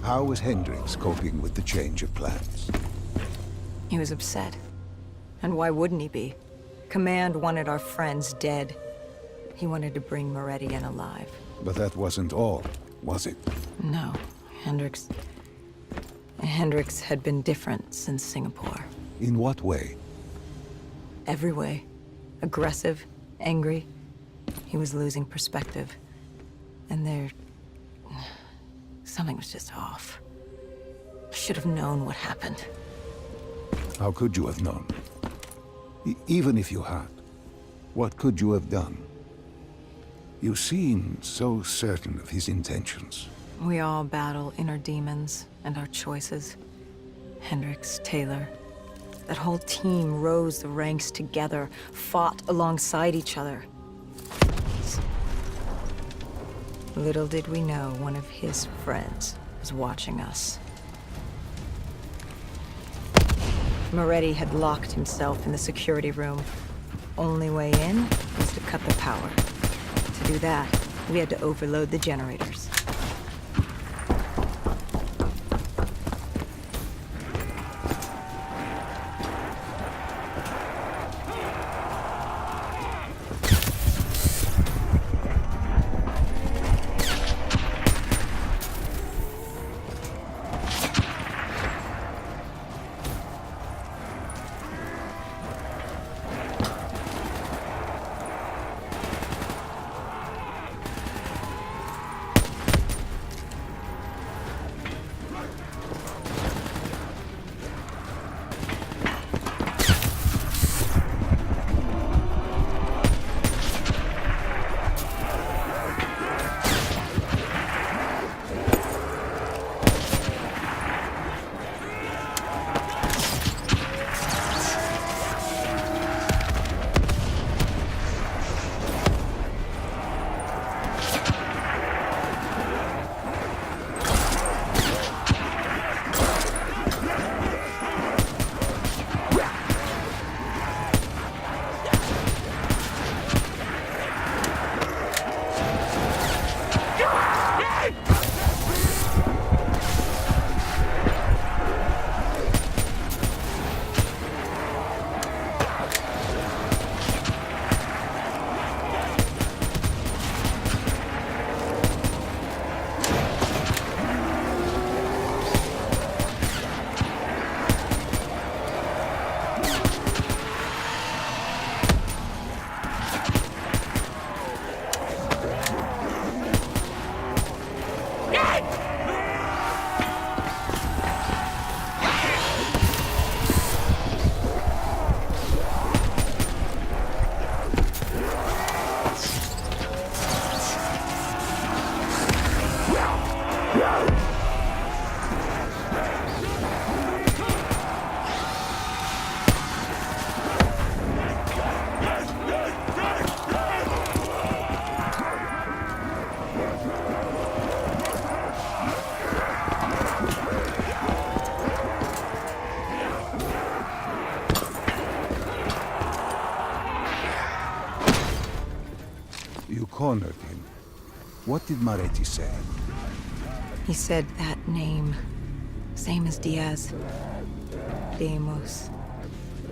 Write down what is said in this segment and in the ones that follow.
How was Hendricks coping with the change of plans? He was upset. And why wouldn't he be? Command wanted our friends dead. He wanted to bring Moretti in alive. But that wasn't all, was it? No, Hendricks had been different since Singapore. In what way? Every way. Aggressive, angry. He was losing perspective. And something was just off. I should have known what happened. How could you have known? Even if you had, what could you have done? You seem so certain of his intentions. We all battle inner demons and our choices. Hendricks, Taylor. That whole team rose the ranks together, fought alongside each other. Little did we know one of his friends was watching us. Moretti had locked himself in the security room. Only way in was to cut the power. To do that, we had to overload the generators. Cornered him. What did Moretti say? He said that name. Same as Diaz. Deimos.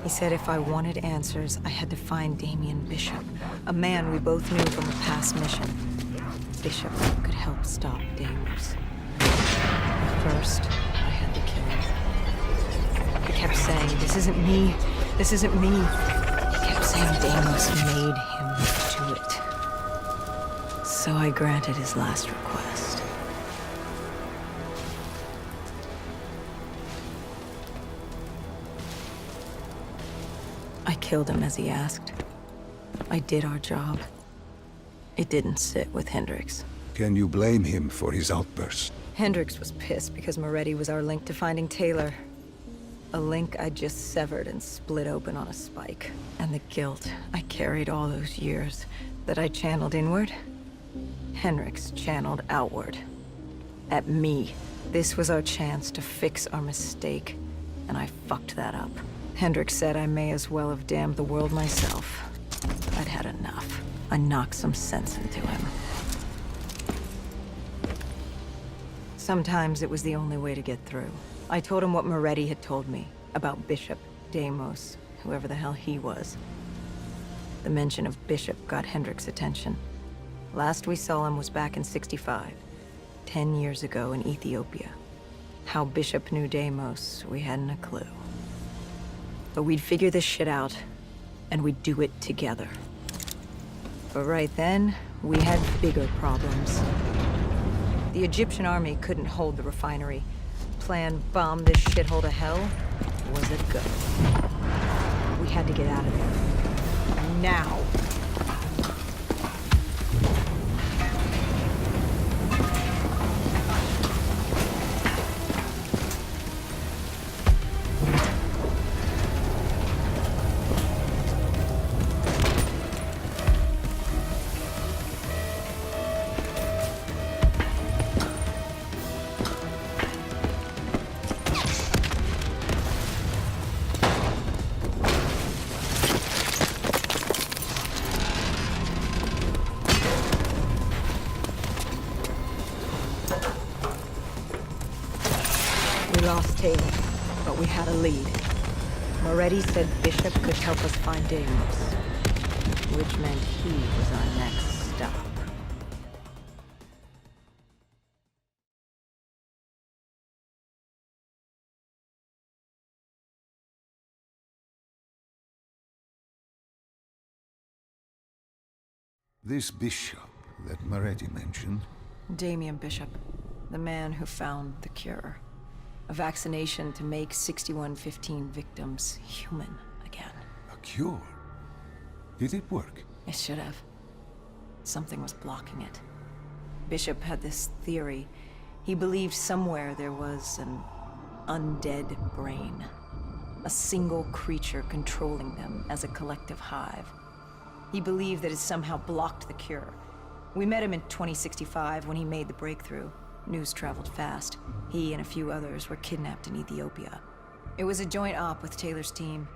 He said if I wanted answers, I had to find Damien Bishop, a man we both knew from a past mission. Bishop could help stop Deimos. First, I had to kill him. He kept saying, this isn't me, this isn't me. He kept saying Deimos made him do it. So I granted his last request. I killed him as he asked. I did our job. It didn't sit with Hendricks. Can you blame him for his outburst? Hendricks was pissed because Moretti was our link to finding Taylor. A link I just severed and split open on a spike. And the guilt I carried all those years that I channeled inward, Hendricks channeled outward. At me. This was our chance to fix our mistake, and I fucked that up. Hendricks said I may as well have damned the world myself. I'd had enough. I knocked some sense into him. Sometimes it was the only way to get through. I told him what Moretti had told me about Bishop, Deimos, whoever the hell he was. The mention of Bishop got Hendricks' attention. Last we saw him was back in '65, 10 years ago in Ethiopia. How Bishop knew Deimos, we hadn't a clue. But we'd figure this shit out, and we'd do it together. But right then, we had bigger problems. The Egyptian army couldn't hold the refinery. Plan bomb this shithole to hell was a go. We had to get out of there. Now. We lost Taylor, but we had a lead. Moretti said Bishop could help us find Deimos, which meant he was our next stop. This bishop that Moretti mentioned, Damien Bishop, the man who found the cure. A vaccination to make 6115 victims human again. a cure. Did it work? It should have. Something was blocking it. Bishop had this theory. He believed somewhere there was an undead brain. A single creature controlling them as a collective hive. He believed that it somehow blocked the cure. We met him in 2065 when he made the breakthrough. News traveled fast. He and a few others were kidnapped in Ethiopia. It was a joint op with Taylor's team.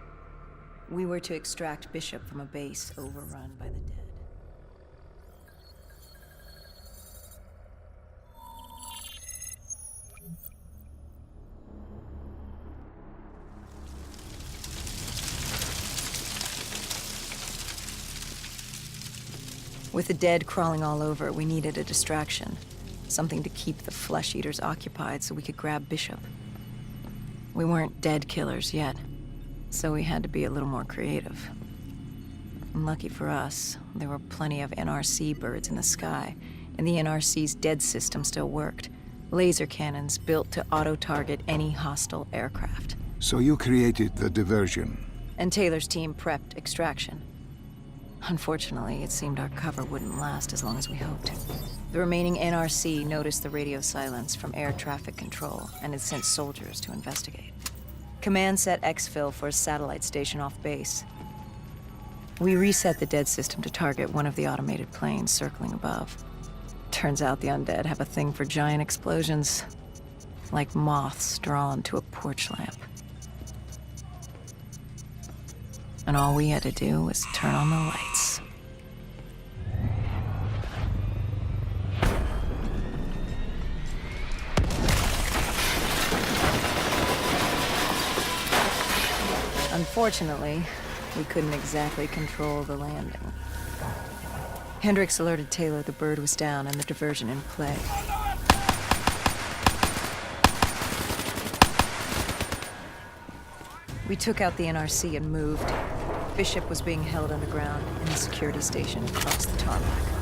We were to extract Bishop from a base overrun by the dead. With the dead crawling all over, we needed a distraction. Something to keep the flesh eaters occupied so we could grab Bishop. We weren't dead killers yet, so we had to be a little more creative. And lucky for us, there were plenty of NRC birds in the sky, and the NRC's dead system still worked. Laser cannons built to auto-target any hostile aircraft. So you created the diversion. And Taylor's team prepped extraction. Unfortunately, it seemed our cover wouldn't last as long as we hoped. The remaining NRC noticed the radio silence from air traffic control and had sent soldiers to investigate. Command set exfil for a satellite station off base. We reset the dead system to target one of the automated planes circling above. Turns out the undead have a thing for giant explosions, like moths drawn to a porch lamp. And all we had to do was turn on the lights. Unfortunately, we couldn't exactly control the landing. Hendricks alerted Taylor the bird was down and the diversion in play. We took out the NRC and moved. Bishop was being held underground in the security station across the tarmac.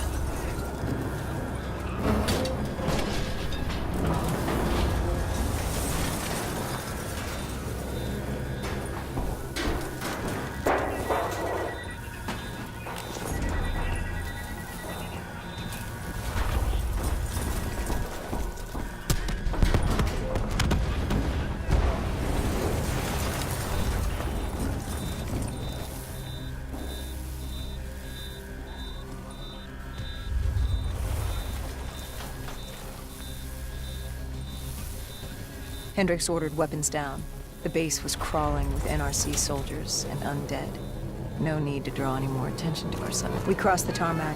Hendricks ordered weapons down. The base was crawling with NRC soldiers and undead. No need to draw any more attention to ourselves. We crossed the tarmac.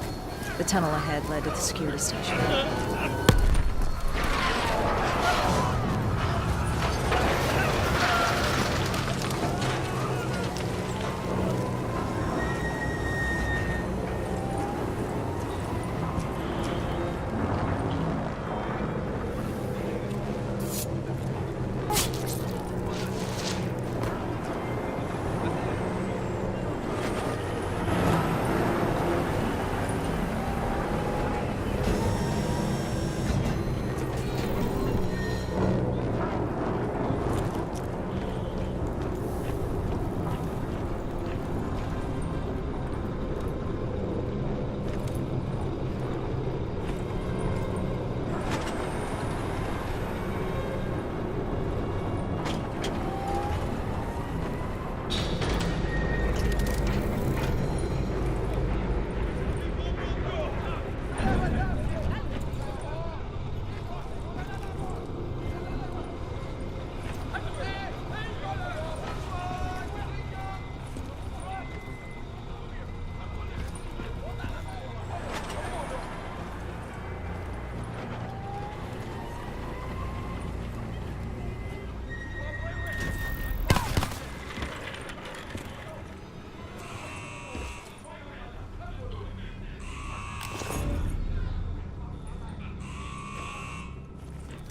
The tunnel ahead led to the security station.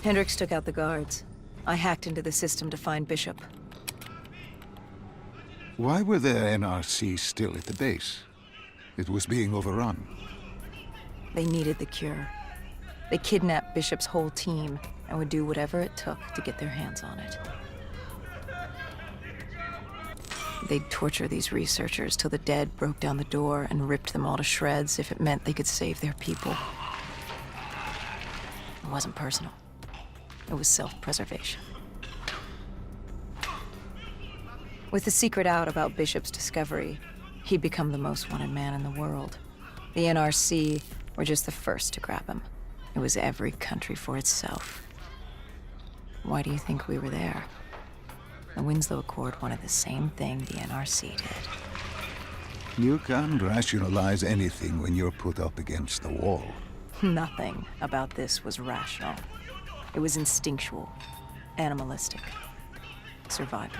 Hendricks took out the guards. I hacked into the system to find Bishop. Why were there NRC still at the base? It was being overrun. They needed the cure. They kidnapped Bishop's whole team and would do whatever it took to get their hands on it. They'd torture these researchers till the dead broke down the door and ripped them all to shreds if it meant they could save their people. It wasn't personal. It was self-preservation. With the secret out about Bishop's discovery, he'd become the most wanted man in the world. The NRC were just the first to grab him. It was every country for itself. Why do you think we were there? The Winslow Accord wanted the same thing the NRC did. You can't rationalize anything when you're put up against the wall. Nothing about this was rational. It was instinctual, animalistic, survival.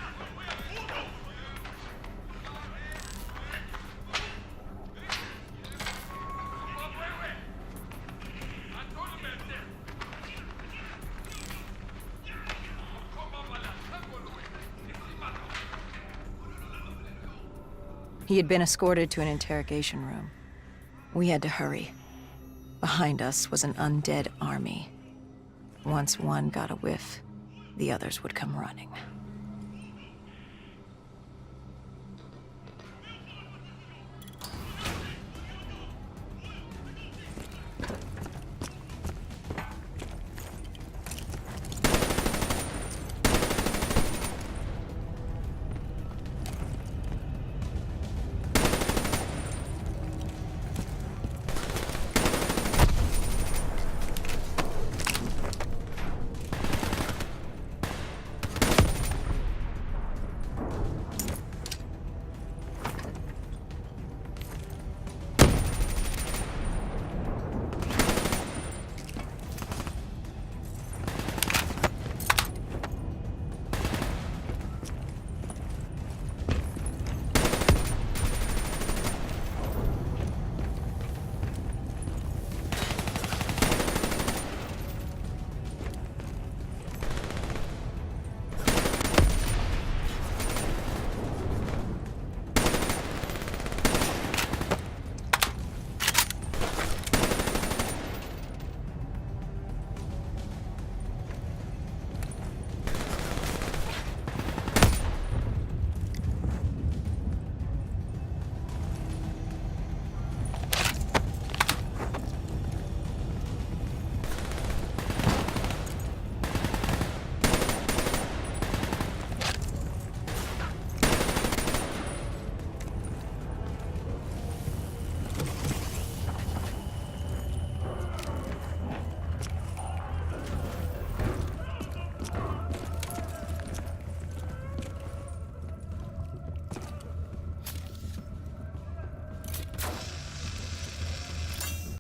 He had been escorted to an interrogation room. We had to hurry. Behind us was an undead army. Once one got a whiff, the others would come running.